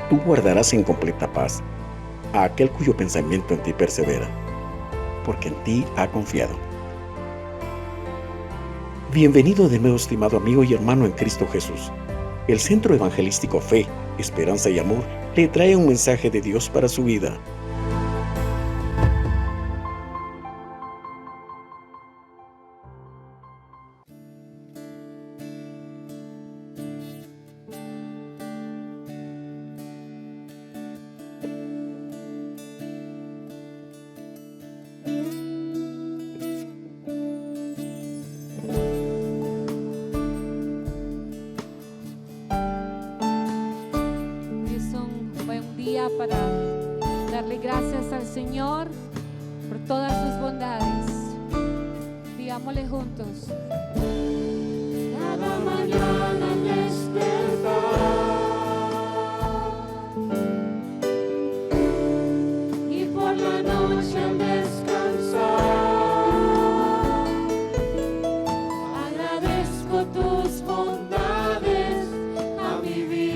Tú guardarás en completa paz a aquel cuyo pensamiento en ti persevera, porque en ti ha confiado. Bienvenido de nuevo, estimado amigo y hermano en Cristo Jesús. El Centro Evangelístico Fe, Esperanza y Amor le trae un mensaje de Dios para su vida. Para darle gracias al Señor por todas sus bondades. Digámosle juntos. Cada mañana al despertar y por la noche al descansar, agradezco tus bondades a mi vida.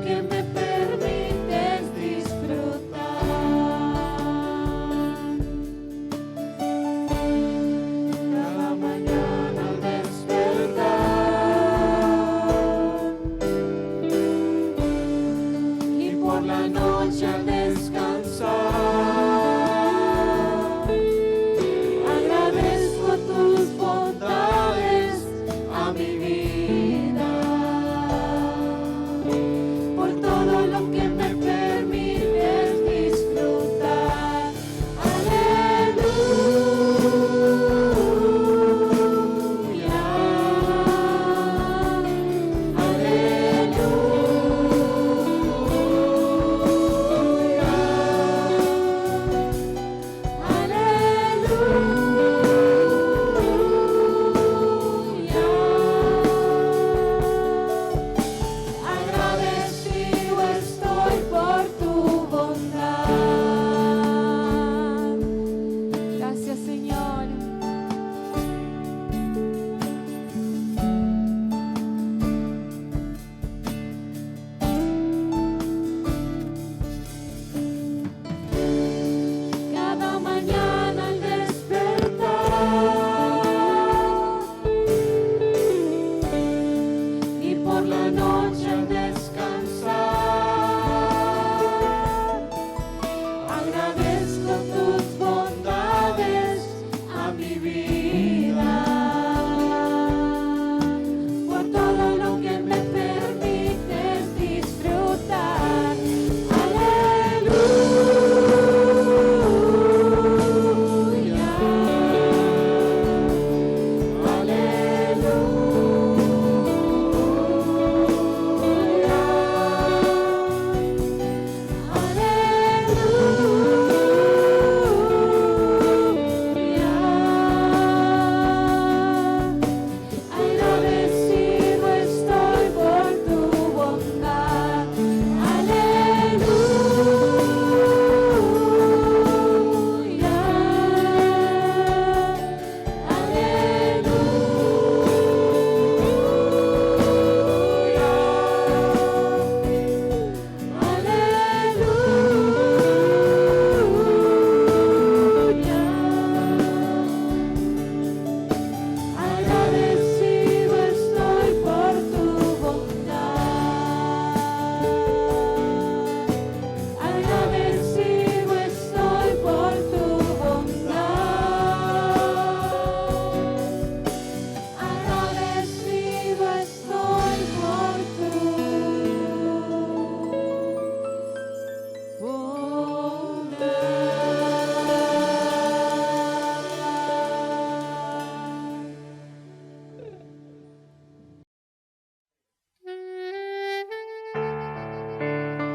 Que me permites disfrutar. Cada mañana al despertar y por la noche al descansar, agradezco tus bondades a mi vida.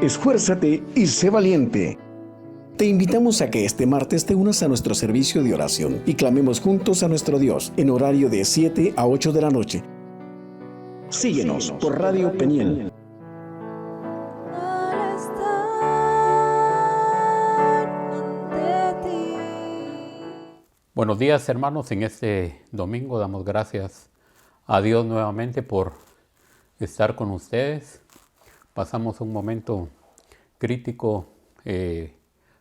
Esfuérzate y sé valiente. Te invitamos a que este martes te unas a nuestro servicio de oración y clamemos juntos a nuestro Dios en horario de 7 a 8 de la noche. Síguenos por Radio Peniel. Buenos días, hermanos. En este domingo damos gracias a Dios nuevamente por estar con ustedes. Pasamos un momento crítico,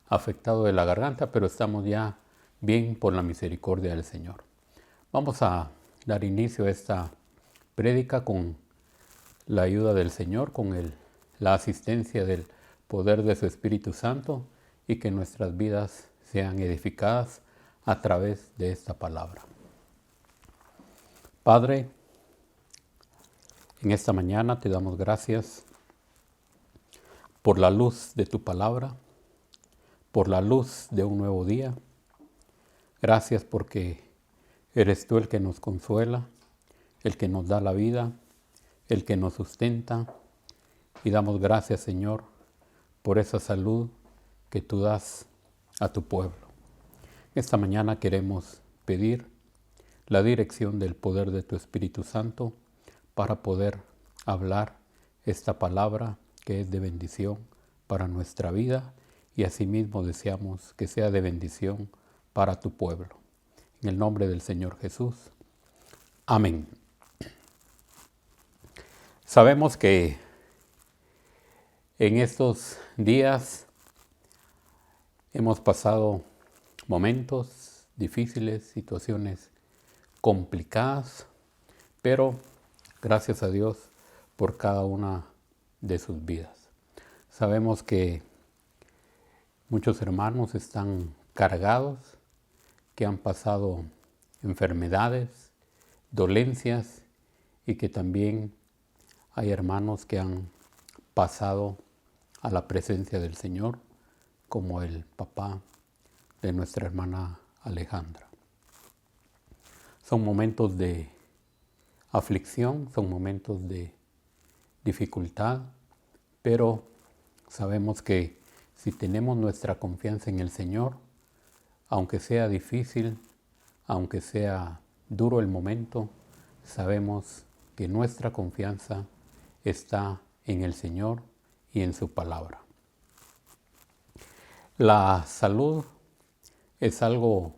afectado de la garganta, pero estamos ya bien por la misericordia del Señor. Vamos a dar inicio a esta prédica con la ayuda del Señor, con la asistencia del poder de su Espíritu Santo, y que nuestras vidas sean edificadas a través de esta palabra. Padre, en esta mañana te damos gracias por la luz de tu palabra, por la luz de un nuevo día. Gracias porque eres tú el que nos consuela, el que nos da la vida, el que nos sustenta. Y damos gracias, Señor, por esa salud que tú das a tu pueblo. Esta mañana queremos pedir la dirección del poder de tu Espíritu Santo para poder hablar esta palabra que es de bendición para nuestra vida, y asimismo deseamos que sea de bendición para tu pueblo. En el nombre del Señor Jesús. Amén. Sabemos que en estos días hemos pasado momentos difíciles, situaciones complicadas, pero gracias a Dios por cada una de sus vidas. Sabemos que muchos hermanos están cargados, que han pasado enfermedades, dolencias, y que también hay hermanos que han pasado a la presencia del Señor, como el papá de nuestra hermana Alejandra. Son momentos de aflicción, son momentos de dificultad, pero sabemos que si tenemos nuestra confianza en el Señor, aunque sea difícil, aunque sea duro el momento, sabemos que nuestra confianza está en el Señor y en su palabra. La salud es algo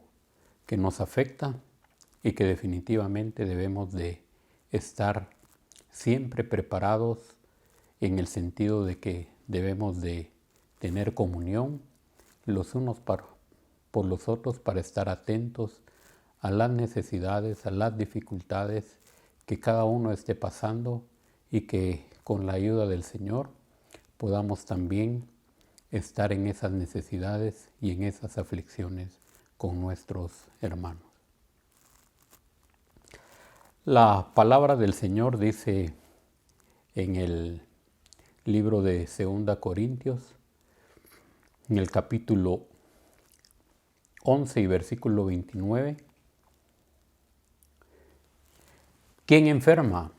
que nos afecta y que definitivamente debemos de estar siempre preparados, en el sentido de que debemos de tener comunión los unos por los otros, para estar atentos a las necesidades, a las dificultades que cada uno esté pasando, y que con la ayuda del Señor podamos también estar en esas necesidades y en esas aflicciones con nuestros hermanos. La palabra del Señor dice en el libro de 2 Corintios, en el capítulo 11 y versículo 29, ¿quién enferma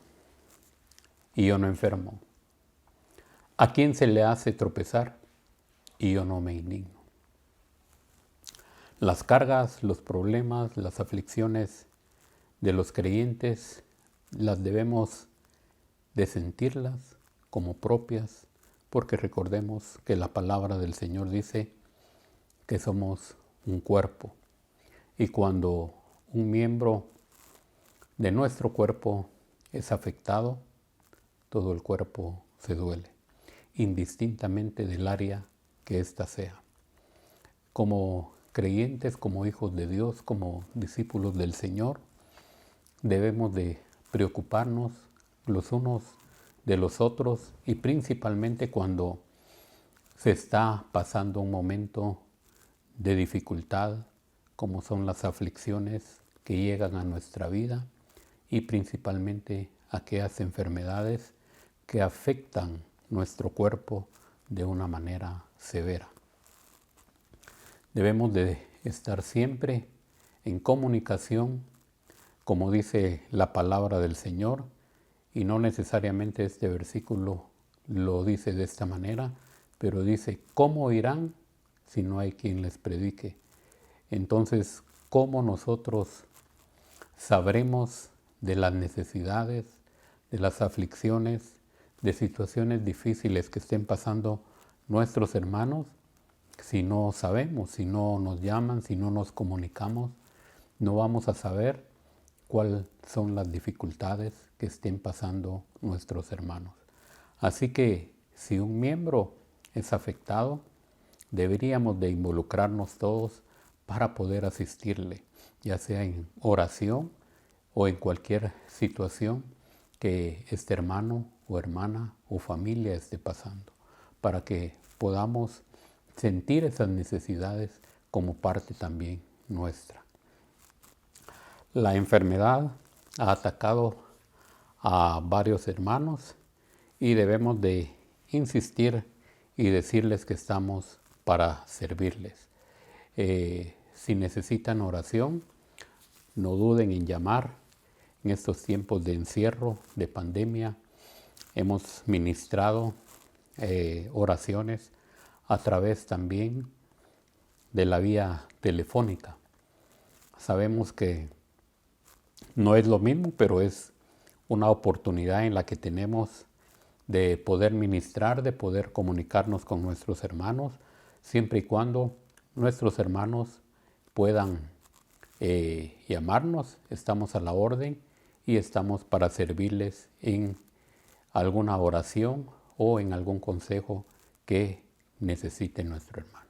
y yo no enfermo? ¿A quién se le hace tropezar y yo no me indigno? Las cargas, los problemas, las aflicciones de los creyentes las debemos de sentirlas como propias, porque recordemos que la palabra del Señor dice que somos un cuerpo, y cuando un miembro de nuestro cuerpo es afectado, todo el cuerpo se duele, indistintamente del área que ésta sea. Como creyentes, como hijos de Dios, como discípulos del Señor, debemos de preocuparnos los unos de los otros, y principalmente cuando se está pasando un momento de dificultad, como son las aflicciones que llegan a nuestra vida, y principalmente aquellas enfermedades que afectan nuestro cuerpo de una manera severa. Debemos de estar siempre en comunicación, como dice la palabra del Señor, y no necesariamente este versículo lo dice de esta manera, pero dice, ¿cómo irán si no hay quien les predique? Entonces, ¿cómo nosotros sabremos de las necesidades, de las aflicciones, de situaciones difíciles que estén pasando nuestros hermanos, si no sabemos, si no nos llaman, si no nos comunicamos? No vamos a saber cuáles son las dificultades que estén pasando nuestros hermanos. Así que si un miembro es afectado, deberíamos de involucrarnos todos para poder asistirle, ya sea en oración o en cualquier situación que este hermano o hermana o familia esté pasando, para que podamos sentir esas necesidades como parte también nuestra. La enfermedad ha atacado a varios hermanos y debemos de insistir y decirles que estamos para servirles. Si necesitan oración, no duden en llamar. En estos tiempos de encierro, de pandemia, hemos ministrado oraciones a través también de la vía telefónica. Sabemos que no es lo mismo, pero es una oportunidad en la que tenemos de poder ministrar, de poder comunicarnos con nuestros hermanos, siempre y cuando nuestros hermanos puedan llamarnos. Estamos a la orden y estamos para servirles en alguna oración o en algún consejo que necesite nuestro hermano.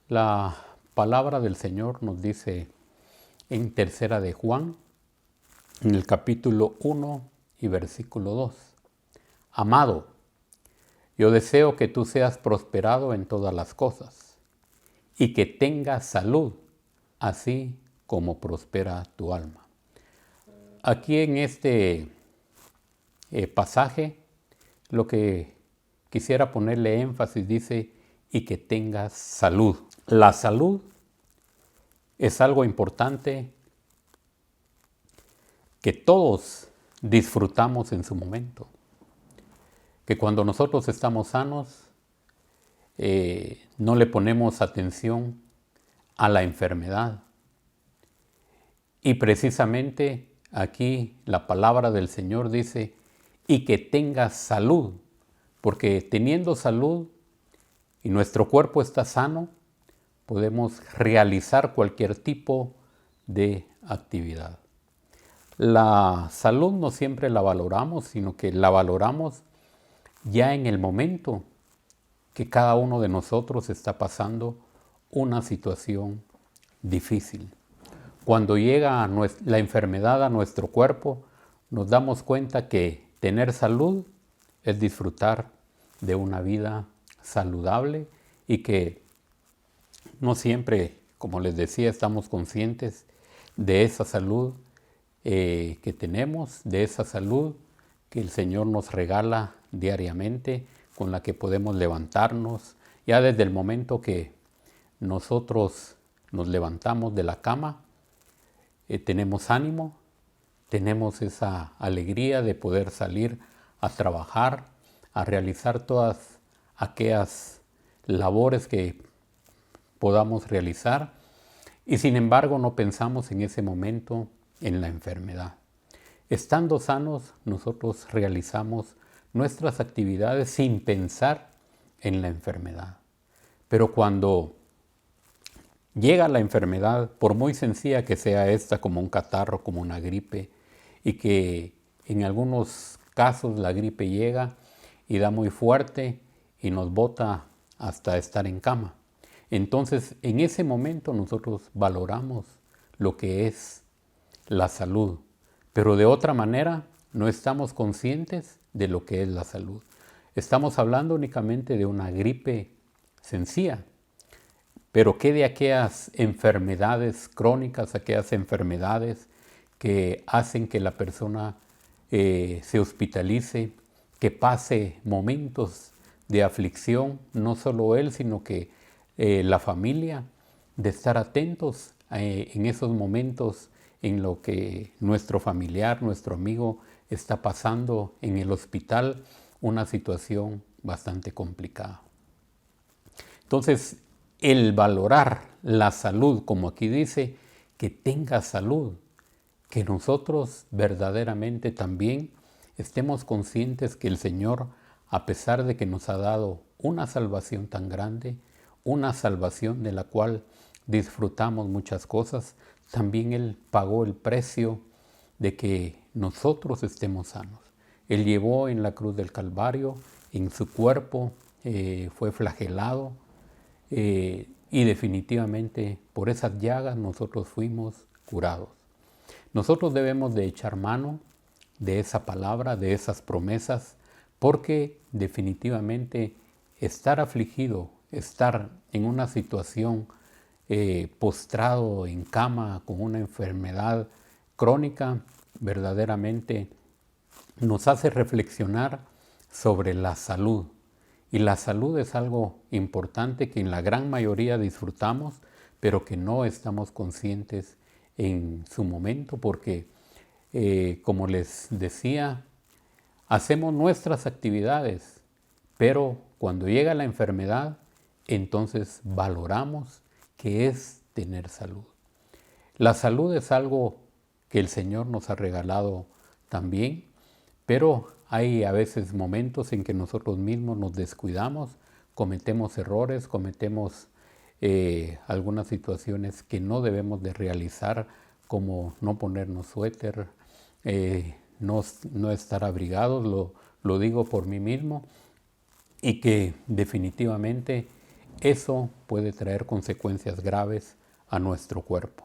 La palabra del Señor nos dice en Tercera de Juan, en el capítulo 1 y versículo 2. Amado, yo deseo que tú seas prosperado en todas las cosas y que tengas salud, así como prospera tu alma. Aquí en este pasaje, lo que quisiera ponerle énfasis dice, y que tengas salud. La salud es algo importante que todos disfrutamos en su momento. Que cuando nosotros estamos sanos, no le ponemos atención a la enfermedad. Y precisamente aquí la palabra del Señor dice, y que tengas salud, porque teniendo salud y nuestro cuerpo está sano, podemos realizar cualquier tipo de actividad. La salud no siempre la valoramos, sino que la valoramos ya en el momento que cada uno de nosotros está pasando una situación difícil. Cuando llega la enfermedad a nuestro cuerpo, nos damos cuenta que tener salud es disfrutar de una vida saludable y que no siempre, como les decía, estamos conscientes de esa salud que tenemos, de esa salud que el Señor nos regala diariamente, con la que podemos levantarnos. Ya desde el momento que nosotros nos levantamos de la cama, tenemos ánimo, tenemos esa alegría de poder salir a trabajar, a realizar todas aquellas labores que podamos realizar, y sin embargo no pensamos en ese momento en la enfermedad. Estando sanos, nosotros realizamos nuestras actividades sin pensar en la enfermedad. Pero cuando llega la enfermedad, por muy sencilla que sea esta, como un catarro, como una gripe, y que en algunos casos la gripe llega y da muy fuerte y nos bota hasta estar en cama. Entonces, en ese momento nosotros valoramos lo que es la salud, pero de otra manera no estamos conscientes de lo que es la salud. Estamos hablando únicamente de una gripe sencilla, pero ¿qué de aquellas enfermedades crónicas, aquellas enfermedades que hacen que la persona se hospitalice, que pase momentos de aflicción, no solo él, sino que la familia, de estar atentos en esos momentos en lo que nuestro familiar, nuestro amigo está pasando en el hospital, una situación bastante complicada. Entonces, el valorar la salud, como aquí dice, que tenga salud, que nosotros verdaderamente también estemos conscientes que el Señor, a pesar de que nos ha dado una salvación tan grande, una salvación de la cual disfrutamos muchas cosas, también Él pagó el precio de que nosotros estemos sanos. Él llevó en la cruz del Calvario, en su cuerpo, fue flagelado y definitivamente por esas llagas nosotros fuimos curados. Nosotros debemos de echar mano de esa palabra, de esas promesas, porque definitivamente estar afligido, estar en una situación postrado en cama con una enfermedad crónica, verdaderamente nos hace reflexionar sobre la salud. Y la salud es algo importante que en la gran mayoría disfrutamos, pero que no estamos conscientes en su momento porque, como les decía, hacemos nuestras actividades, pero cuando llega la enfermedad, entonces valoramos qué es tener salud. La salud es algo que el Señor nos ha regalado también, pero hay a veces momentos en que nosotros mismos nos descuidamos, cometemos errores, cometemos algunas situaciones que no debemos de realizar, como no ponernos suéter, no estar abrigados, lo digo por mí mismo, y que definitivamente eso puede traer consecuencias graves a nuestro cuerpo.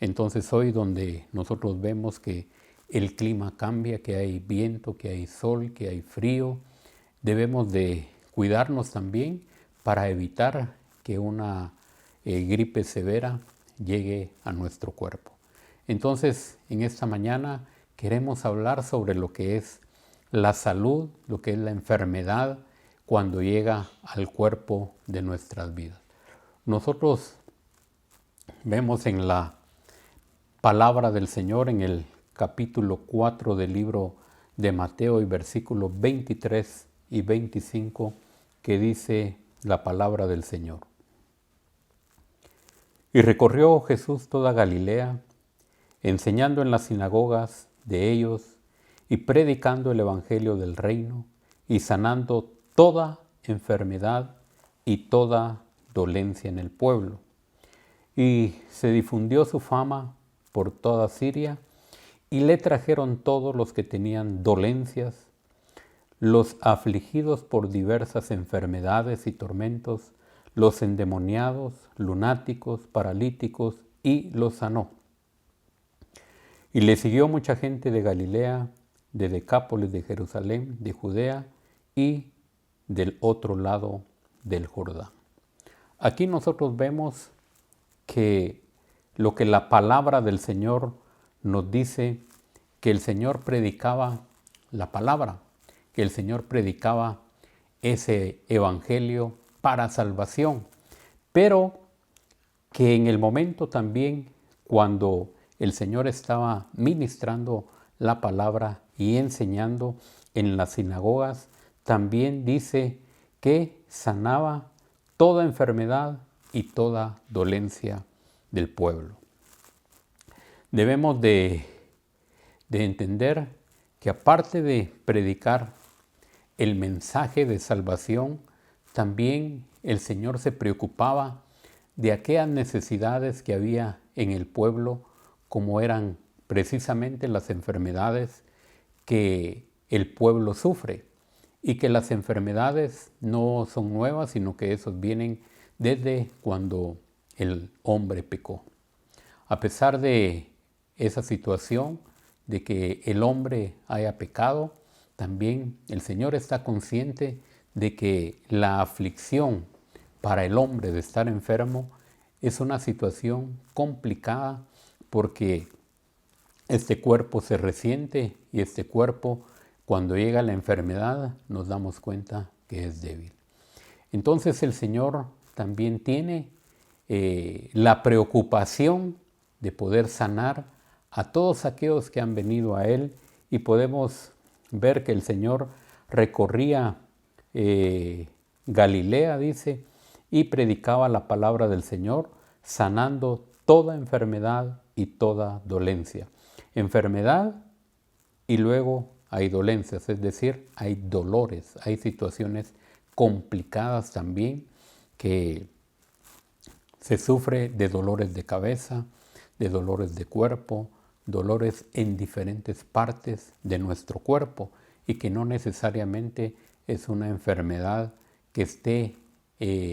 Entonces hoy donde nosotros vemos que el clima cambia, que hay viento, que hay sol, que hay frío, debemos de cuidarnos también para evitar que una gripe severa llegue a nuestro cuerpo. Entonces, en esta mañana queremos hablar sobre lo que es la salud, lo que es la enfermedad cuando llega al cuerpo de nuestras vidas. Nosotros vemos en la palabra del Señor en el capítulo 4 del libro de Mateo y versículos 23 y 25 que dice la palabra del Señor. Y recorrió Jesús toda Galilea, enseñando en las sinagogas de ellos y predicando el evangelio del reino y sanando toda enfermedad y toda dolencia en el pueblo. Y se difundió su fama por toda Siria y le trajeron todos los que tenían dolencias, los afligidos por diversas enfermedades y tormentos, los endemoniados, lunáticos, paralíticos, y los sanó. Y le siguió mucha gente de Galilea, de Decápolis, de Jerusalén, de Judea y del otro lado del Jordán. Aquí nosotros vemos que lo que la palabra del Señor nos dice, que el Señor predicaba la palabra, que el Señor predicaba ese evangelio para salvación, pero que en el momento también cuando el Señor estaba ministrando la palabra y enseñando en las sinagogas, también dice que sanaba toda enfermedad y toda dolencia del pueblo. Debemos de entender que aparte de predicar el mensaje de salvación, también el Señor se preocupaba de aquellas necesidades que había en el pueblo, como eran precisamente las enfermedades que el pueblo sufre, y que las enfermedades no son nuevas, sino que esos vienen desde cuando el hombre pecó. A pesar de esa situación de que el hombre haya pecado, también el Señor está consciente de que la aflicción para el hombre de estar enfermo es una situación complicada, porque este cuerpo se resiente y este cuerpo, cuando llega la enfermedad, nos damos cuenta que es débil. Entonces el Señor también tiene la preocupación de poder sanar a todos aquellos que han venido a Él, y podemos ver que el Señor recorría Galilea, dice, y predicaba la palabra del Señor, sanando toda enfermedad y toda dolencia. Enfermedad y luego hay dolencias, es decir, hay dolores, hay situaciones complicadas también, que se sufre de dolores de cabeza, de dolores de cuerpo, dolores en diferentes partes de nuestro cuerpo y que no necesariamente es una enfermedad que esté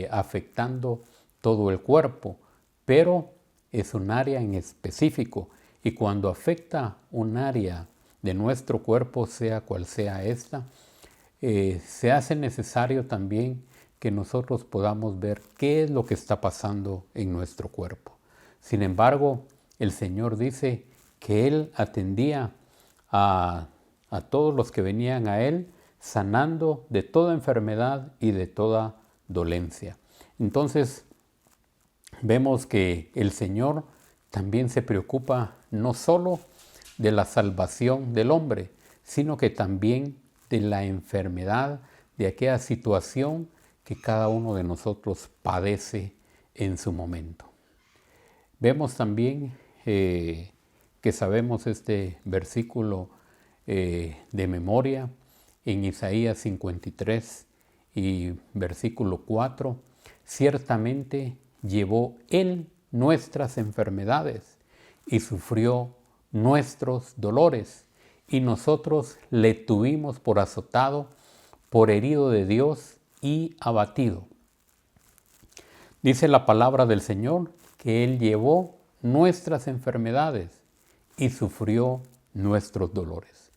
afectando todo el cuerpo, pero es un área en específico, y cuando afecta un área de nuestro cuerpo, sea cual sea esta, se hace necesario también que nosotros podamos ver qué es lo que está pasando en nuestro cuerpo. Sin embargo, el Señor dice que Él atendía a todos los que venían a Él, sanando de toda enfermedad y de toda dolencia. Entonces, vemos que el Señor también se preocupa no solo de la salvación del hombre, sino que también de la enfermedad, de aquella situación que cada uno de nosotros padece en su momento. Vemos también que sabemos este versículo de memoria en Isaías 53 y versículo 4, ciertamente llevó Él nuestras enfermedades y sufrió nuestros dolores, y nosotros le tuvimos por azotado, por herido de Dios y abatido. Dice la palabra del Señor que Él llevó nuestras enfermedades y sufrió nuestros dolores.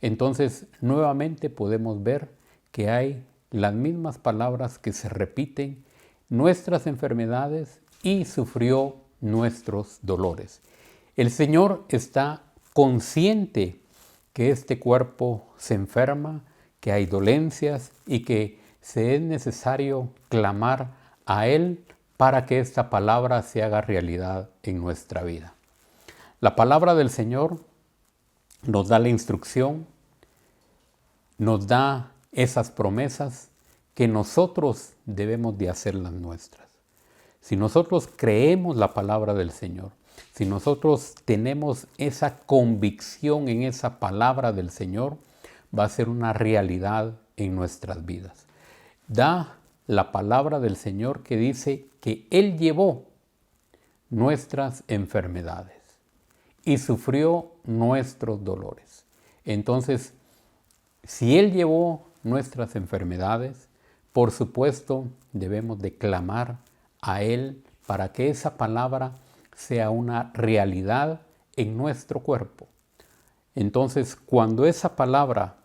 Entonces, nuevamente podemos ver que hay las mismas palabras que se repiten: nuestras enfermedades y sufrió nuestros dolores. El Señor está consciente que este cuerpo se enferma, que hay dolencias y que se es necesario clamar a Él para que esta palabra se haga realidad en nuestra vida. La palabra del Señor nos da la instrucción, nos da esas promesas que nosotros debemos de hacerlas nuestras. Si nosotros creemos la palabra del Señor, si nosotros tenemos esa convicción en esa palabra del Señor, va a ser una realidad en nuestras vidas. Da la palabra del Señor que dice que Él llevó nuestras enfermedades y sufrió nuestros dolores. Entonces, si Él llevó nuestras enfermedades, por supuesto debemos de clamar a Él para que esa palabra sea una realidad en nuestro cuerpo. Entonces, cuando esa palabra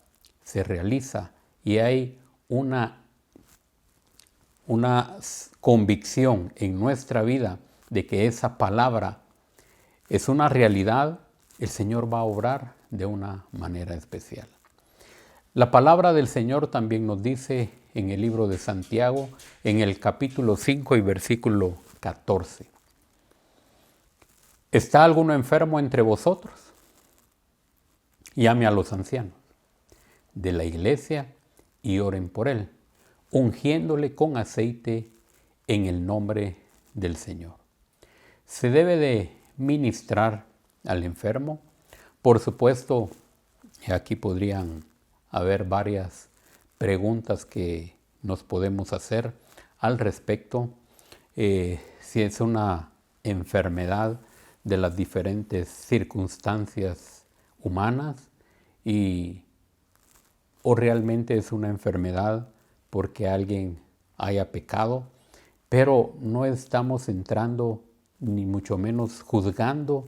se realiza y hay una convicción en nuestra vida de que esa palabra es una realidad, el Señor va a obrar de una manera especial. La palabra del Señor también nos dice en el libro de Santiago, en el capítulo 5 y versículo 14. ¿Está alguno enfermo entre vosotros? Llame a los ancianos de la iglesia y oren por él, ungiéndole con aceite en el nombre del Señor. Se debe de ministrar al enfermo. Por supuesto, aquí podrían haber varias preguntas que nos podemos hacer al respecto. Si es una enfermedad de las diferentes circunstancias humanas o realmente es una enfermedad porque alguien haya pecado, pero no estamos entrando ni mucho menos juzgando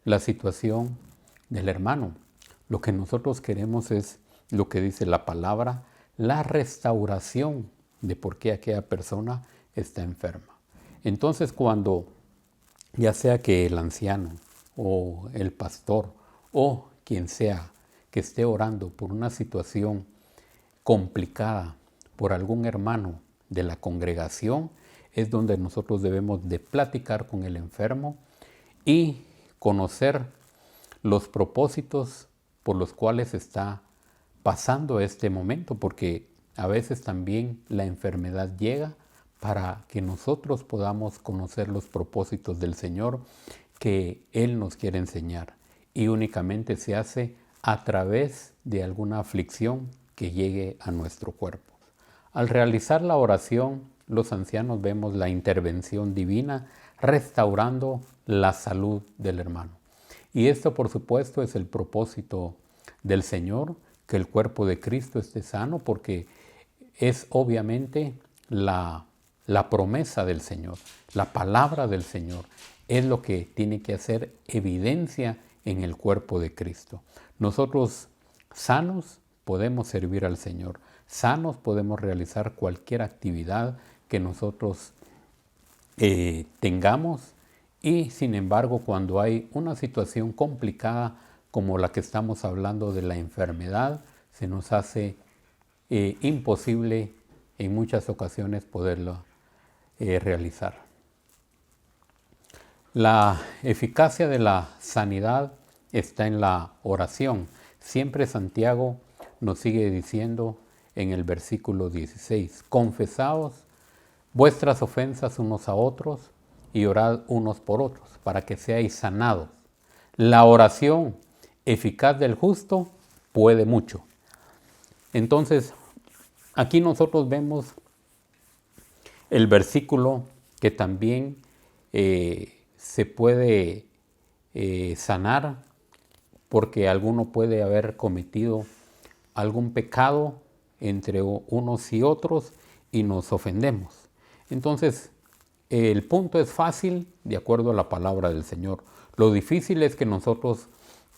la situación del hermano. Lo que nosotros queremos es lo que dice la palabra, la restauración de por qué aquella persona está enferma. Entonces, cuando ya sea que el anciano o el pastor o quien sea que esté orando por una situación complicada por algún hermano de la congregación, es donde nosotros debemos de platicar con el enfermo y conocer los propósitos por los cuales está pasando este momento, porque a veces también la enfermedad llega para que nosotros podamos conocer los propósitos del Señor que Él nos quiere enseñar, y únicamente se hace a través de alguna aflicción que llegue a nuestro cuerpo. Al realizar la oración, los ancianos vemos la intervención divina restaurando la salud del hermano. Y esto, por supuesto, es el propósito del Señor, que el cuerpo de Cristo esté sano, porque es obviamente la promesa del Señor, la palabra del Señor, es lo que tiene que hacer evidencia en el cuerpo de Cristo. Nosotros sanos podemos servir al Señor, sanos podemos realizar cualquier actividad que nosotros tengamos, y sin embargo cuando hay una situación complicada como la que estamos hablando de la enfermedad, se nos hace imposible en muchas ocasiones poderlo realizar. La eficacia de la sanidad está en la oración. Siempre Santiago nos sigue diciendo en el versículo 16, confesaos vuestras ofensas unos a otros y orad unos por otros para que seáis sanados. La oración eficaz del justo puede mucho. Entonces, aquí nosotros vemos el versículo que también se puede sanar porque alguno puede haber cometido algún pecado entre unos y otros y nos ofendemos. Entonces, el punto es fácil de acuerdo a la palabra del Señor. Lo difícil es que nosotros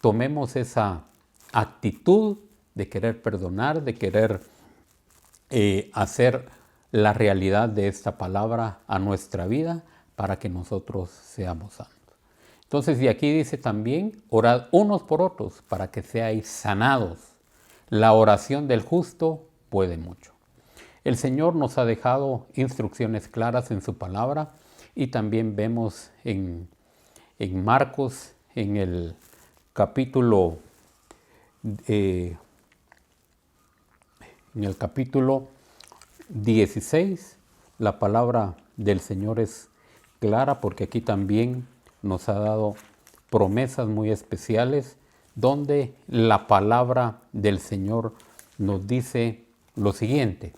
tomemos esa actitud de querer perdonar, de querer hacer la realidad de esta palabra a nuestra vida para que nosotros seamos santos. Entonces, de aquí dice también, orad unos por otros para que seáis sanados. La oración del justo puede mucho. El Señor nos ha dejado instrucciones claras en su palabra y también vemos en Marcos, en el capítulo 16, la palabra del Señor es clara porque aquí también nos ha dado promesas muy especiales donde la palabra del Señor nos dice lo siguiente: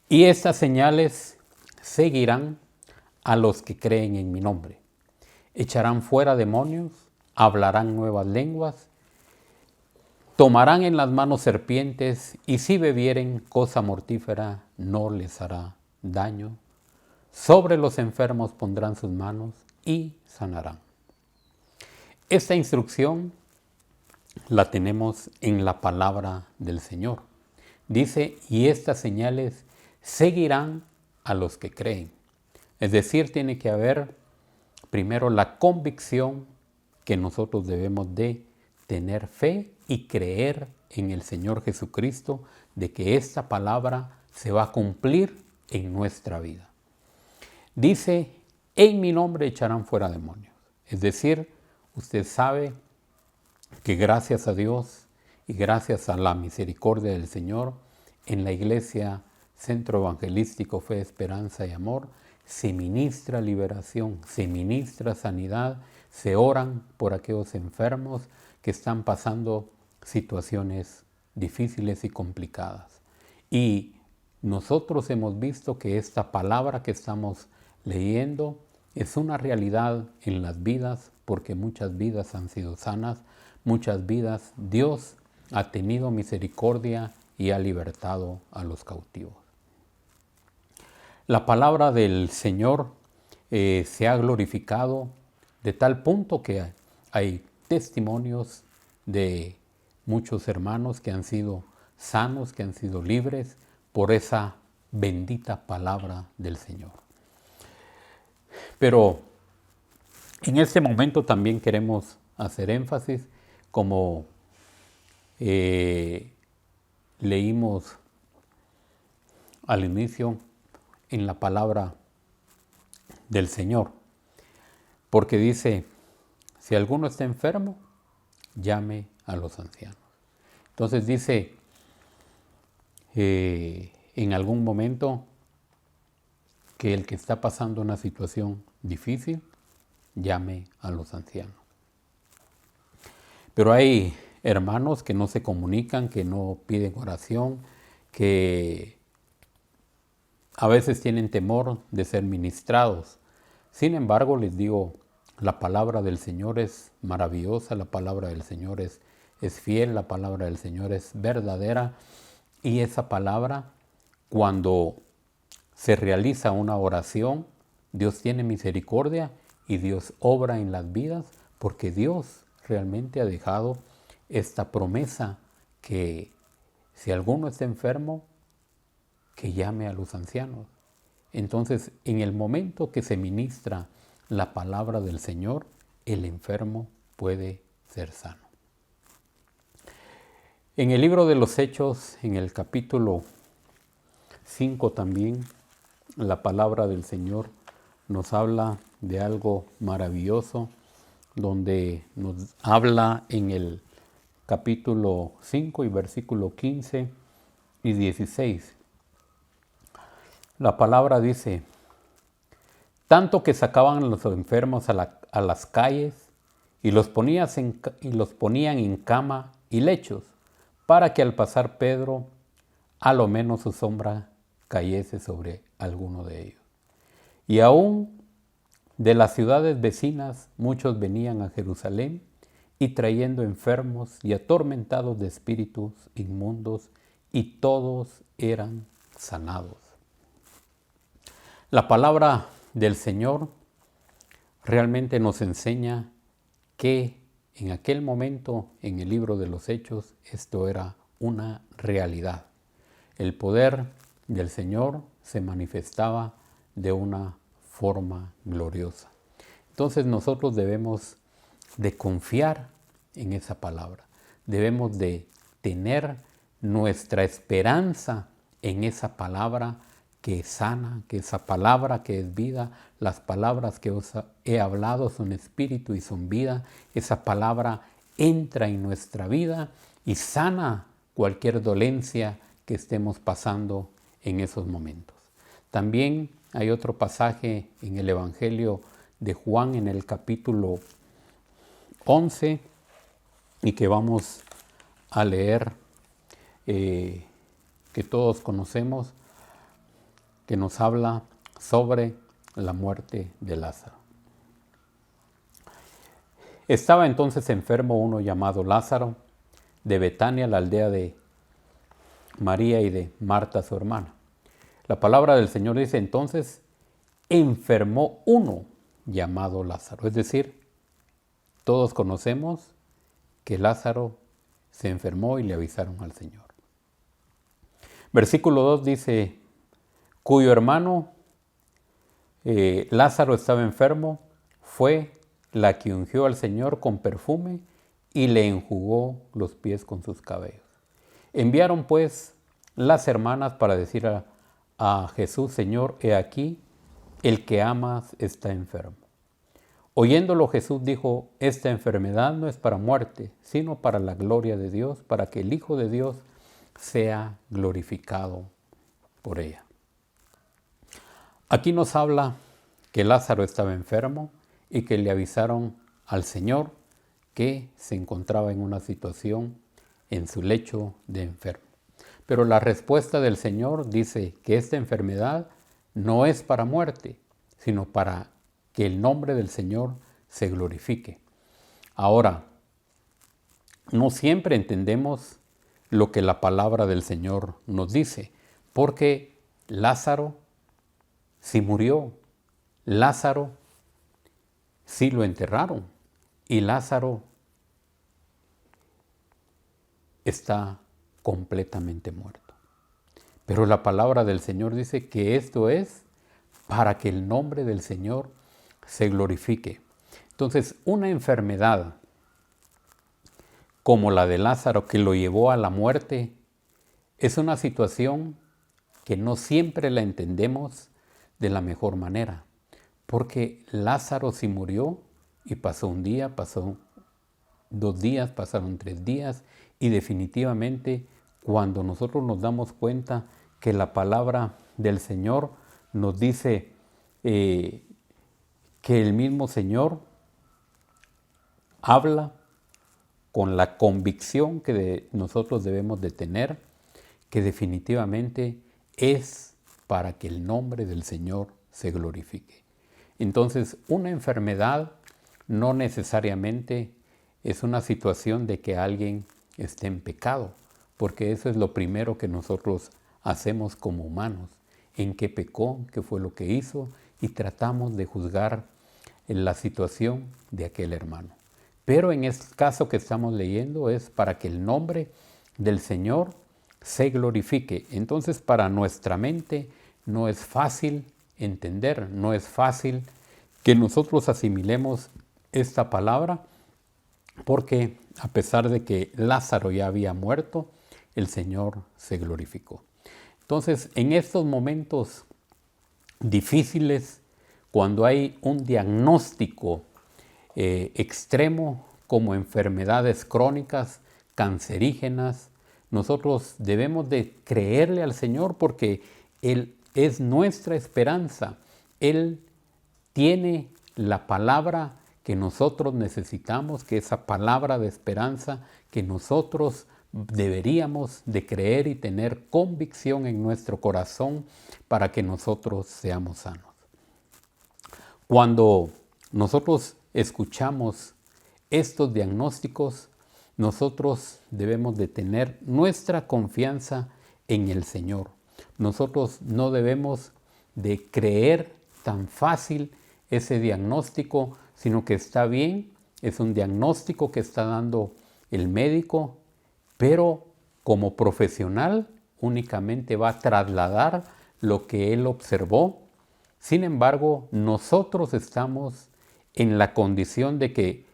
y estas señales seguirán a los que creen en mi nombre. Echarán fuera demonios, hablarán nuevas lenguas, tomarán en las manos serpientes, y si bebieren cosa mortífera no les hará daño. Sobre los enfermos pondrán sus manos y sanarán. Esta instrucción la tenemos en la palabra del Señor. Dice, y estas señales seguirán a los que creen. Es decir, tiene que haber primero la convicción que nosotros debemos de tener fe y creer en el Señor Jesucristo de que esta palabra se va a cumplir en nuestra vida. Dice, en mi nombre echarán fuera demonios. Es decir, usted sabe que gracias a Dios y gracias a la misericordia del Señor, en la iglesia Centro Evangelístico Fe, Esperanza y Amor, se ministra liberación, se ministra sanidad, se oran por aquellos enfermos que están pasando situaciones difíciles y complicadas. Y nosotros hemos visto que esta palabra que estamos leyendo es una realidad en las vidas, porque muchas vidas han sido sanas, muchas vidas Dios ha tenido misericordia y ha libertado a los cautivos. La palabra del Señor se ha glorificado de tal punto que hay testimonios de muchos hermanos que han sido sanos, que han sido libres por esa bendita palabra del Señor. Pero en este momento también queremos hacer énfasis, como leímos al inicio, en la palabra del Señor, porque dice, si alguno está enfermo, llame a los ancianos. Entonces dice, en algún momento, que el que está pasando una situación difícil, llame a los ancianos. Pero hay hermanos que no se comunican, que no piden oración, que a veces tienen temor de ser ministrados. Sin embargo, les digo, la palabra del Señor es maravillosa, la palabra del Señor es fiel, la palabra del Señor es verdadera, y esa palabra, cuando se realiza una oración, Dios tiene misericordia y Dios obra en las vidas, porque Dios realmente ha dejado esta promesa que si alguno está enfermo, que llame a los ancianos. Entonces, en el momento que se ministra la palabra del Señor, el enfermo puede ser sano. En el libro de los Hechos, en el capítulo 5 también, la palabra del Señor nos habla de algo maravilloso, donde nos habla en el capítulo 5 y versículo 15 y 16. La palabra dice, tanto que sacaban a los enfermos a las calles y los ponían en cama y lechos, para que al pasar Pedro, a lo menos su sombra cayese sobre alguno de ellos. Y aún de las ciudades vecinas muchos venían a Jerusalén y trayendo enfermos y atormentados de espíritus inmundos, y todos eran sanados. La palabra del Señor realmente nos enseña que en aquel momento, en el libro de los Hechos, esto era una realidad. El poder del Señor se manifestaba de una forma gloriosa. Entonces nosotros debemos de confiar en esa palabra. Debemos de tener nuestra esperanza en esa palabra que es sana, que esa palabra que es vida. Las palabras que os he hablado son espíritu y son vida. Esa palabra entra en nuestra vida y sana cualquier dolencia que estemos pasando en esos momentos. También hay otro pasaje en el Evangelio de Juan, en el capítulo 11, y que vamos a leer, que todos conocemos, que nos habla sobre la muerte de Lázaro. Estaba entonces enfermo uno llamado Lázaro, de Betania, la aldea de María y de Marta, su hermana. La palabra del Señor dice, entonces enfermó uno llamado Lázaro. Es decir, todos conocemos que Lázaro se enfermó y le avisaron al Señor. Versículo 2 dice, cuyo hermano Lázaro estaba enfermo, fue la que ungió al Señor con perfume y le enjugó los pies con sus cabellos. Enviaron pues las hermanas para decir a Jesús, Señor, he aquí, el que amas está enfermo. Oyéndolo Jesús dijo, esta enfermedad no es para muerte, sino para la gloria de Dios, para que el Hijo de Dios sea glorificado por ella. Aquí nos habla que Lázaro estaba enfermo y que le avisaron al Señor que se encontraba en una situación en su lecho de enfermo. Pero la respuesta del Señor dice que esta enfermedad no es para muerte, sino para que el nombre del Señor se glorifique. Ahora, no siempre entendemos lo que la palabra del Señor nos dice, porque Lázaro sí murió, Lázaro sí lo enterraron y Lázaro está completamente muerto. Pero la palabra del Señor dice que esto es para que el nombre del Señor se glorifique. Entonces, una enfermedad como la de Lázaro que lo llevó a la muerte es una situación que no siempre la entendemos de la mejor manera, porque Lázaro sí murió y pasó un día, pasó 2 días, pasaron 3 días y definitivamente cuando nosotros nos damos cuenta que la palabra del Señor nos dice que el mismo Señor habla con la convicción que nosotros debemos de tener, que definitivamente es para que el nombre del Señor se glorifique. Entonces, una enfermedad no necesariamente es una situación de que alguien esté en pecado, porque eso es lo primero que nosotros hacemos como humanos. ¿En qué pecó? ¿Qué fue lo que hizo? Y tratamos de juzgar la situación de aquel hermano. Pero en este caso que estamos leyendo es para que el nombre del Señor se glorifique. Entonces, para nuestra mente no es fácil entender, no es fácil que nosotros asimilemos esta palabra, porque a pesar de que Lázaro ya había muerto, el Señor se glorificó. Entonces, en estos momentos difíciles, cuando hay un diagnóstico extremo como enfermedades crónicas, cancerígenas, nosotros debemos de creerle al Señor porque Él es nuestra esperanza. Él tiene la palabra que nosotros necesitamos, que esa palabra de esperanza que nosotros deberíamos de creer y tener convicción en nuestro corazón para que nosotros seamos sanos. Cuando nosotros escuchamos estos diagnósticos, nosotros debemos de tener nuestra confianza en el Señor. Nosotros no debemos de creer tan fácil ese diagnóstico, sino que está bien, es un diagnóstico que está dando el médico, pero como profesional únicamente va a trasladar lo que él observó. Sin embargo, nosotros estamos en la condición de que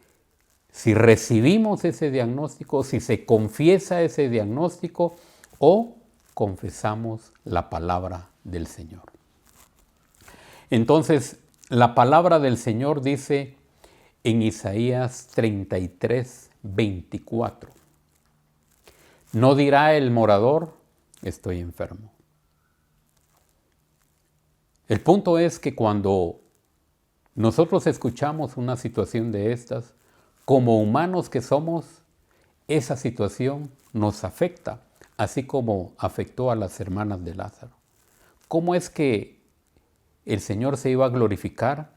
si recibimos ese diagnóstico, si se confiesa ese diagnóstico o confesamos la palabra del Señor. Entonces, la palabra del Señor dice en Isaías 33, 24. No dirá el morador, estoy enfermo. El punto es que cuando nosotros escuchamos una situación de estas, como humanos que somos, esa situación nos afecta, así como afectó a las hermanas de Lázaro. ¿Cómo es que el Señor se iba a glorificar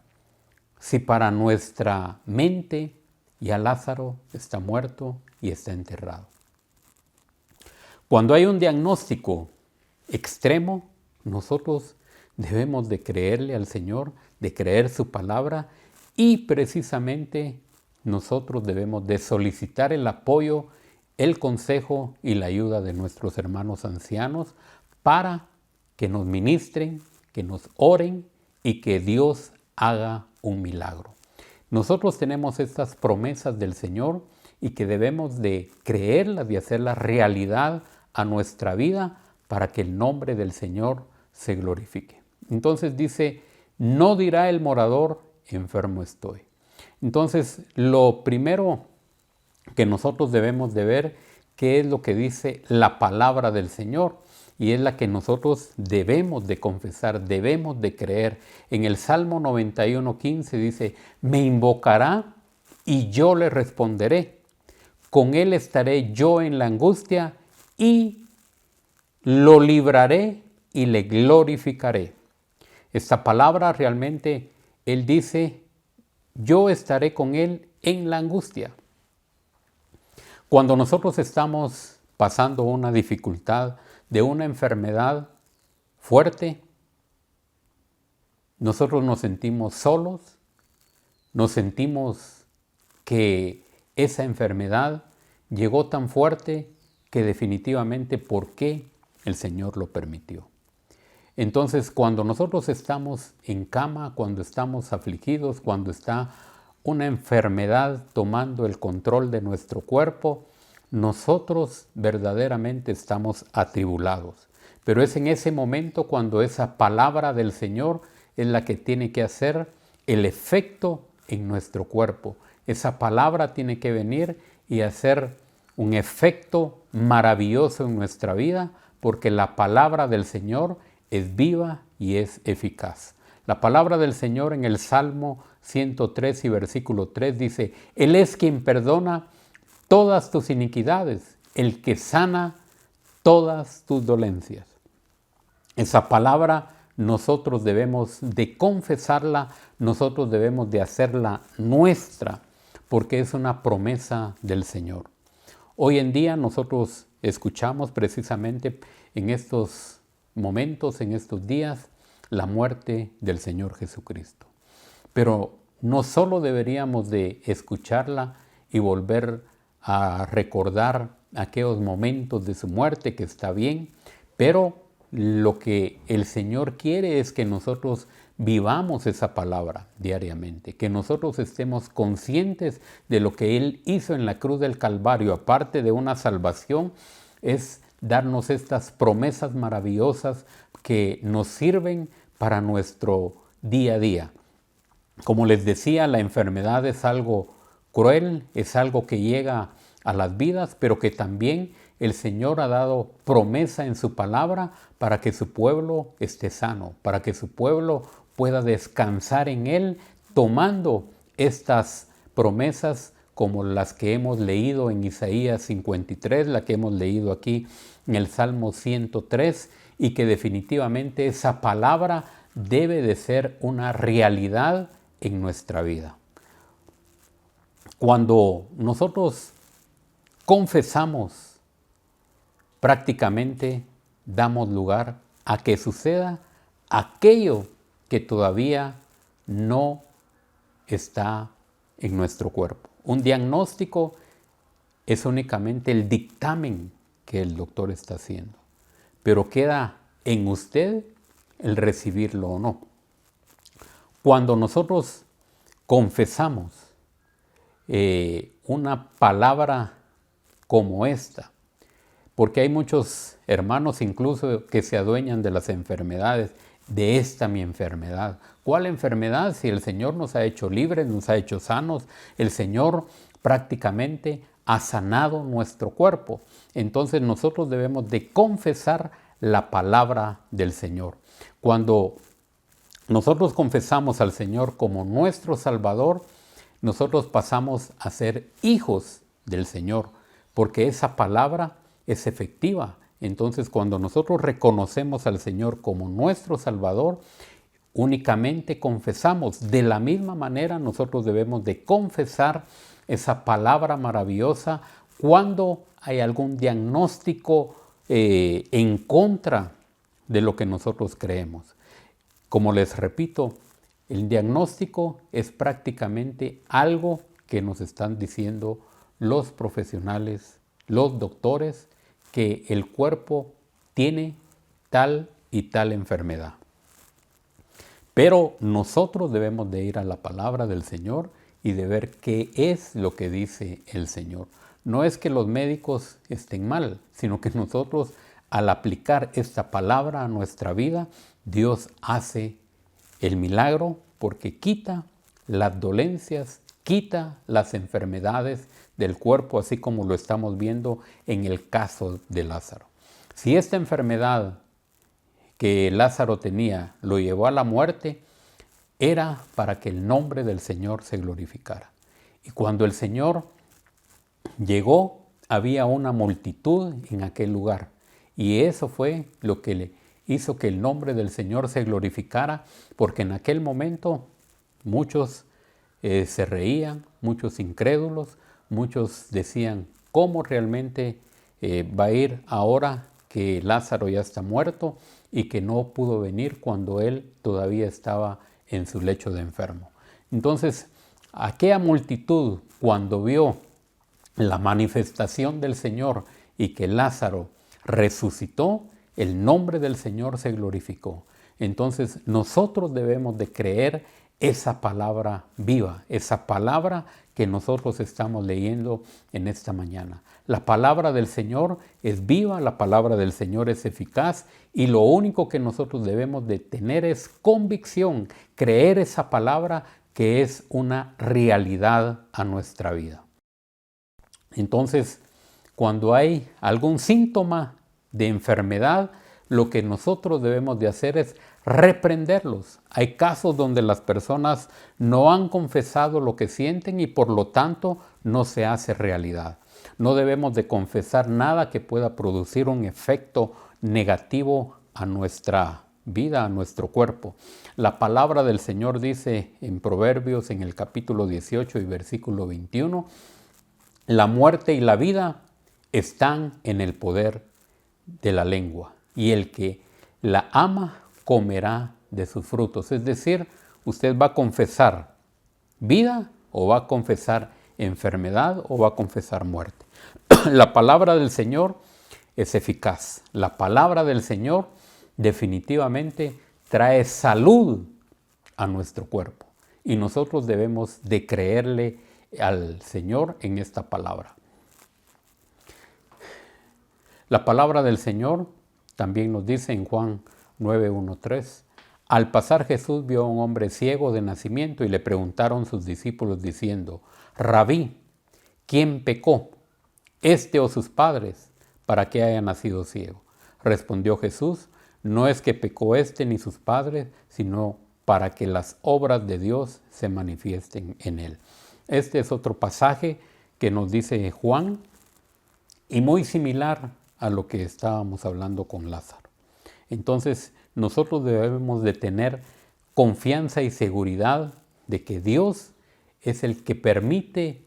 si para nuestra mente ya Lázaro está muerto y está enterrado? Cuando hay un diagnóstico extremo, nosotros debemos de creerle al Señor, de creer su palabra y precisamente nosotros debemos de solicitar el apoyo, el consejo y la ayuda de nuestros hermanos ancianos para que nos ministren, que nos oren y que Dios haga un milagro. Nosotros tenemos estas promesas del Señor y que debemos de creerlas y hacerlas realidad a nuestra vida para que el nombre del Señor se glorifique. Entonces dice, no dirá el morador, enfermo estoy. Entonces, lo primero que nosotros debemos de ver, qué es lo que dice la palabra del Señor, y es la que nosotros debemos de confesar, debemos de creer. En el Salmo 91:15 dice, me invocará y yo le responderé. Con él estaré yo en la angustia y lo libraré y le glorificaré. Esta palabra realmente, él dice, yo estaré con él en la angustia. Cuando nosotros estamos pasando una dificultad de una enfermedad fuerte, nosotros nos sentimos solos, nos sentimos que esa enfermedad llegó tan fuerte que definitivamente ¿por qué el Señor lo permitió? Entonces, cuando nosotros estamos en cama, cuando estamos afligidos, cuando está una enfermedad tomando el control de nuestro cuerpo, nosotros verdaderamente estamos atribulados. Pero es en ese momento cuando esa palabra del Señor es la que tiene que hacer el efecto en nuestro cuerpo. Esa palabra tiene que venir y hacer un efecto maravilloso en nuestra vida, porque la palabra del Señor es viva y es eficaz. La palabra del Señor en el Salmo 103 y versículo 3 dice, Él es quien perdona todas tus iniquidades, el que sana todas tus dolencias. Esa palabra nosotros debemos de confesarla, nosotros debemos de hacerla nuestra, porque es una promesa del Señor. Hoy en día nosotros escuchamos precisamente en estos momentos, en estos días, la muerte del Señor Jesucristo. Pero no solo deberíamos de escucharla y volver a recordar aquellos momentos de su muerte, que está bien, pero lo que el Señor quiere es que nosotros vivamos esa palabra diariamente, que nosotros estemos conscientes de lo que Él hizo en la cruz del Calvario. Aparte de una salvación, es darnos estas promesas maravillosas que nos sirven para nuestro día a día. Como les decía, la enfermedad es algo cruel, es algo que llega a las vidas, pero que también el Señor ha dado promesa en su palabra para que su pueblo esté sano, para que su pueblo pueda descansar en Él, tomando estas promesas como las que hemos leído en Isaías 53, la que hemos leído aquí en el Salmo 103, y que definitivamente esa palabra debe de ser una realidad en nuestra vida. Cuando nosotros confesamos, prácticamente damos lugar a que suceda aquello que todavía no está en nuestro cuerpo. Un diagnóstico es únicamente el dictamen que el doctor está haciendo, pero queda en usted el recibirlo o no. Cuando nosotros confesamos una palabra como esta, porque hay muchos hermanos incluso que se adueñan de las enfermedades, de esta mi enfermedad. ¿Cuál enfermedad? Si el Señor nos ha hecho libres, nos ha hecho sanos, el Señor prácticamente ha sanado nuestro cuerpo. Entonces nosotros debemos de confesar la palabra del Señor. Cuando nosotros confesamos al Señor como nuestro Salvador, nosotros pasamos a ser hijos del Señor, porque esa palabra es efectiva. Entonces, cuando nosotros reconocemos al Señor como nuestro Salvador, únicamente confesamos. De la misma manera, nosotros debemos de confesar esa palabra maravillosa cuando hay algún diagnóstico en contra de lo que nosotros creemos. Como les repito, el diagnóstico es prácticamente algo que nos están diciendo los profesionales, los doctores, que el cuerpo tiene tal y tal enfermedad. Pero nosotros debemos de ir a la palabra del Señor y de ver qué es lo que dice el Señor. No es que los médicos estén mal, sino que nosotros, al aplicar esta palabra a nuestra vida, Dios hace el milagro porque quita las dolencias, quita las enfermedades del cuerpo, así como lo estamos viendo en el caso de Lázaro. Si esta enfermedad que Lázaro tenía lo llevó a la muerte, era para que el nombre del Señor se glorificara. Y cuando el Señor llegó, había una multitud en aquel lugar. Y eso fue lo que le hizo que el nombre del Señor se glorificara, porque en aquel momento muchos se reían, muchos incrédulos, muchos decían, ¿cómo realmente va a ir ahora que Lázaro ya está muerto y que no pudo venir cuando él todavía estaba en su lecho de enfermo? Entonces, aquella multitud, cuando vio la manifestación del Señor y que Lázaro resucitó, el nombre del Señor se glorificó. Entonces, nosotros debemos de creer esa palabra viva, esa palabra que nosotros estamos leyendo en esta mañana. La palabra del Señor es viva, la palabra del Señor es eficaz, y lo único que nosotros debemos de tener es convicción, creer esa palabra que es una realidad a nuestra vida. Entonces, cuando hay algún síntoma de enfermedad, lo que nosotros debemos de hacer es reprenderlos. Hay casos donde las personas no han confesado lo que sienten y por lo tanto no se hace realidad. No debemos de confesar nada que pueda producir un efecto negativo a nuestra vida a nuestro cuerpo. La palabra del Señor dice en Proverbios, en el capítulo 18 y versículo 21, la muerte y la vida están en el poder de la lengua, y el que la ama comerá de sus frutos. Es decir, usted va a confesar vida o va a confesar enfermedad o va a confesar muerte. La palabra del Señor es eficaz. La palabra del Señor definitivamente trae salud a nuestro cuerpo. Y nosotros debemos de creerle al Señor en esta palabra. La palabra del Señor también nos dice en Juan 9:1-3, al pasar Jesús vio a un hombre ciego de nacimiento y le preguntaron sus discípulos diciendo, Rabí, ¿quién pecó, este o sus padres, para que haya nacido ciego? Respondió Jesús, no es que pecó este ni sus padres, sino para que las obras de Dios se manifiesten en él. Este es otro pasaje que nos dice Juan y muy similar a lo que estábamos hablando con Lázaro. Entonces, nosotros debemos de tener confianza y seguridad de que Dios es el que permite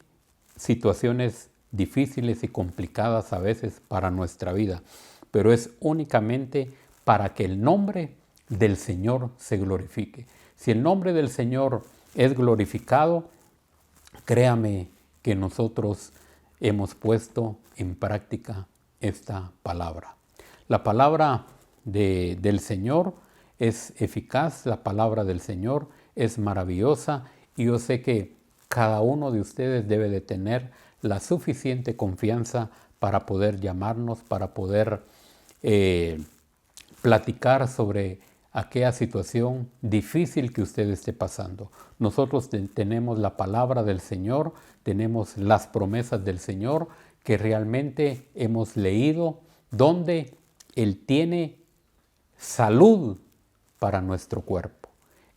situaciones difíciles y complicadas a veces para nuestra vida, pero es únicamente para que el nombre del Señor se glorifique. Si el nombre del Señor es glorificado, créame que nosotros hemos puesto en práctica esta palabra. La palabra del Señor es eficaz, la palabra del Señor es maravillosa y yo sé que cada uno de ustedes debe de tener la suficiente confianza para poder llamarnos, para poder platicar sobre aquella situación difícil que usted esté pasando. Nosotros tenemos la palabra del Señor, tenemos las promesas del Señor que realmente hemos leído, donde Él tiene salud para nuestro cuerpo.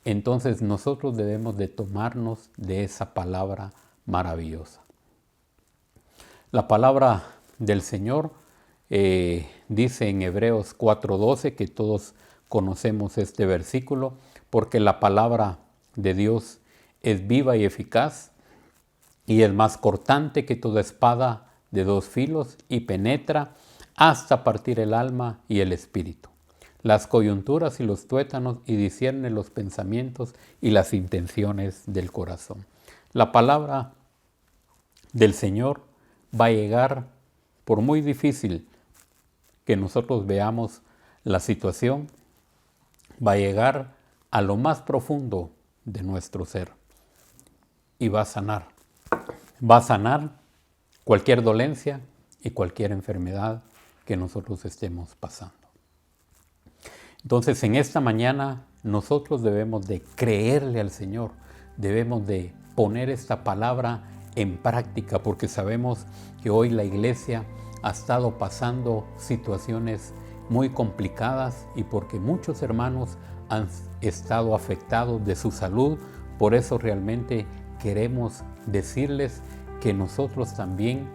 Entonces nosotros debemos de tomarnos de esa palabra maravillosa. La palabra del Señor dice en Hebreos 4:12, que todos conocemos este versículo, porque la palabra de Dios es viva y eficaz y es más cortante que toda espada de dos filos y penetra hasta partir el alma y el espíritu, las coyunturas y los tuétanos, y discierne los pensamientos y las intenciones del corazón. La palabra del Señor va a llegar, por muy difícil que nosotros veamos la situación, va a llegar a lo más profundo de nuestro ser y va a sanar. Va a sanar cualquier dolencia y cualquier enfermedad que nosotros estemos pasando. Entonces, en esta mañana nosotros debemos de creerle al Señor, debemos de poner esta palabra en práctica, porque sabemos que hoy la iglesia ha estado pasando situaciones muy complicadas y porque muchos hermanos han estado afectados de su salud. Por eso realmente queremos decirles que nosotros también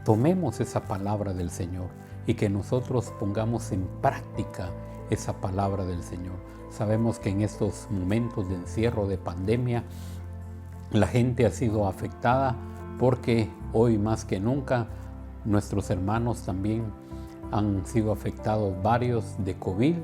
tomemos esa palabra del Señor y que nosotros pongamos en práctica esa palabra del Señor. Sabemos que en estos momentos de encierro, de pandemia, la gente ha sido afectada porque hoy más que nunca nuestros hermanos también han sido afectados varios de COVID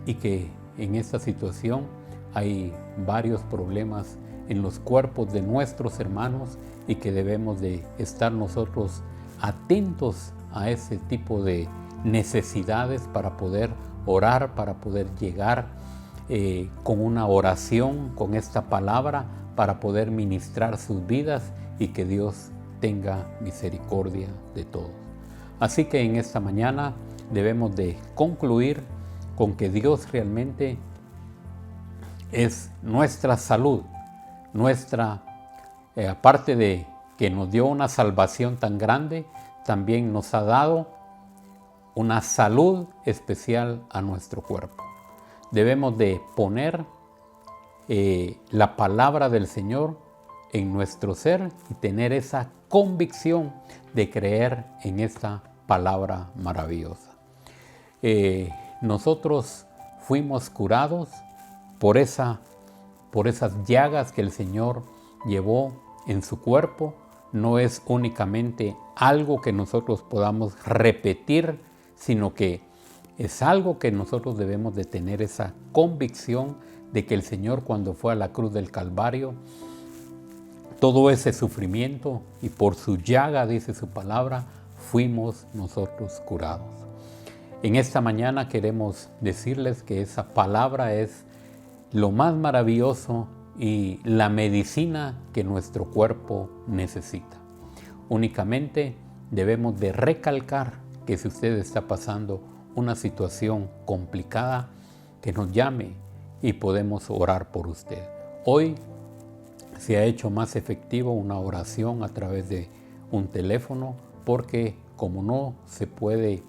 y que en esta situación hay varios problemas en los cuerpos de nuestros hermanos y que debemos de estar nosotros atentos a ese tipo de necesidades para poder orar, para poder llegar con una oración, con esta palabra, para poder ministrar sus vidas y que Dios tenga misericordia de todos. Así que en esta mañana debemos de concluir con que Dios realmente es nuestra salud, aparte de que nos dio una salvación tan grande, también nos ha dado una salud especial a nuestro cuerpo. Debemos de poner la palabra del Señor en nuestro ser y tener esa convicción de creer en esta palabra maravillosa. Nosotros fuimos curados por esas llagas que el Señor llevó en su cuerpo. No es únicamente algo que nosotros podamos repetir, sino que es algo que nosotros debemos de tener esa convicción de que el Señor, cuando fue a la cruz del Calvario, todo ese sufrimiento, y por su llaga, dice su palabra, fuimos nosotros curados. En esta mañana queremos decirles que esa palabra es lo más maravilloso y la medicina que nuestro cuerpo necesita. Únicamente debemos de recalcar que si usted está pasando una situación complicada, que nos llame y podemos orar por usted. Hoy se ha hecho más efectivo una oración a través de un teléfono, porque como no se puede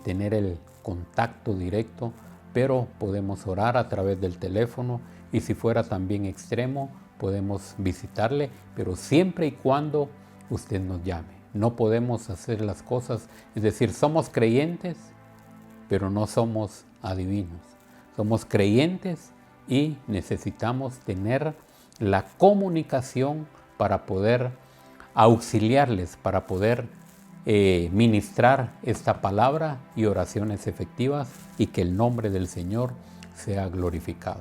tener el contacto directo, pero podemos orar a través del teléfono, y si fuera también extremo podemos visitarle, pero siempre y cuando usted nos llame. No podemos hacer las cosas, es decir, somos creyentes, pero no somos adivinos. Somos creyentes y necesitamos tener la comunicación para poder auxiliarles, para poder ministrar esta palabra y oraciones efectivas, y que el nombre del Señor sea glorificado.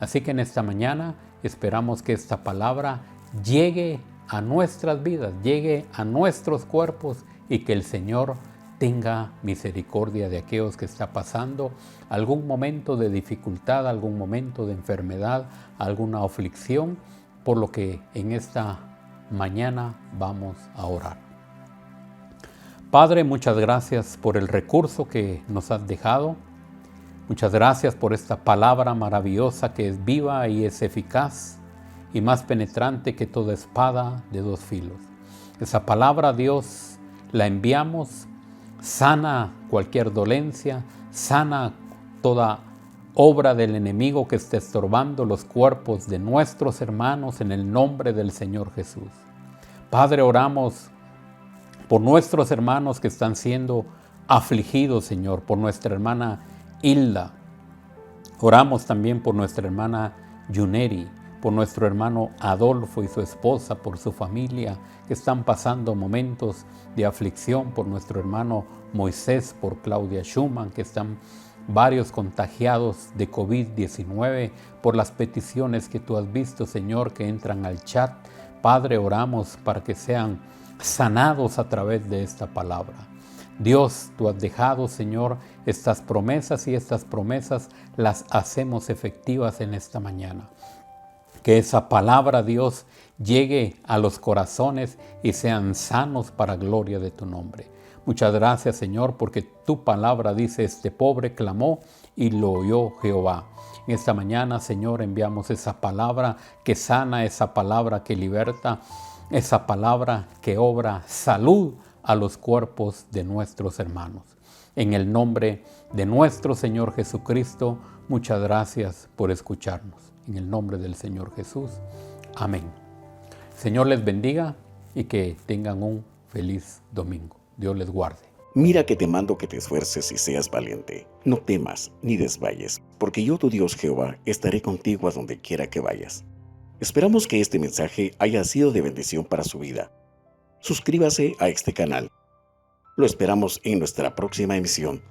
Así que en esta mañana esperamos que esta palabra llegue a nuestras vidas, llegue a nuestros cuerpos, y que el Señor tenga misericordia de aquellos que está pasando algún momento de dificultad, algún momento de enfermedad, alguna aflicción, por lo que en esta mañana vamos a orar. Padre, muchas gracias por el recurso que nos has dejado. Muchas gracias por esta palabra maravillosa que es viva y es eficaz y más penetrante que toda espada de dos filos. Esa palabra, Dios, la enviamos, sana cualquier dolencia, sana toda obra del enemigo que esté estorbando los cuerpos de nuestros hermanos, en el nombre del Señor Jesús. Padre, oramos por nuestros hermanos que están siendo afligidos, Señor, por nuestra hermana Hilda. Oramos también por nuestra hermana Yuneri, por nuestro hermano Adolfo y su esposa, por su familia, que están pasando momentos de aflicción, por nuestro hermano Moisés, por Claudia Schumann, que están varios contagiados de COVID-19, por las peticiones que tú has visto, Señor, que entran al chat. Padre, oramos para que sean sanados a través de esta palabra. Dios, tú has dejado, Señor, estas promesas, y estas promesas las hacemos efectivas en esta mañana. Que esa palabra, Dios, llegue a los corazones y sean sanos para gloria de tu nombre. Muchas gracias, Señor, porque tu palabra dice: este pobre clamó y lo oyó Jehová. En esta mañana, Señor, enviamos esa palabra que sana, esa palabra que liberta, esa palabra que obra salud a los cuerpos de nuestros hermanos. En el nombre de nuestro Señor Jesucristo, muchas gracias por escucharnos. En el nombre del Señor Jesús. Amén. Señor les bendiga y que tengan un feliz domingo. Dios les guarde. Mira que te mando que te esfuerces y seas valiente. No temas ni desmayes, porque yo, tu Dios Jehová, estaré contigo a donde quiera que vayas. Esperamos que este mensaje haya sido de bendición para su vida. Suscríbase a este canal. Lo esperamos en nuestra próxima emisión.